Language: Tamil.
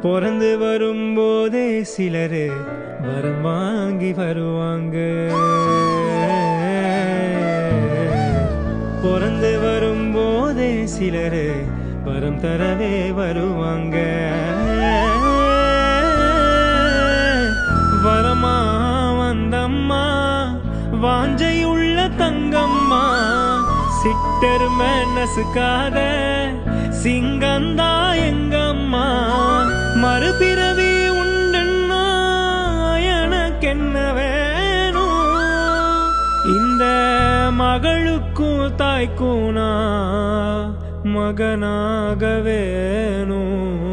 பிறந்து வரும்போதே சிலரு வரம் வாங்கி வருவாங்க. பிறந்து வரும்போதே சிலரு வரம் தரவே வருவாங்க. வரமா வந்தம்மா வாஞ்சையுள்ள தங்கம்மா, சிட்டர் மனசுக்காத சிங்கந்தா எங்கம்மா. மறுபிறவி உண்டுன்னா எனக்கென்ன வேணும், இந்த மகளுக்கும் தாய்க்கும் நான் மகனாக வேணும்.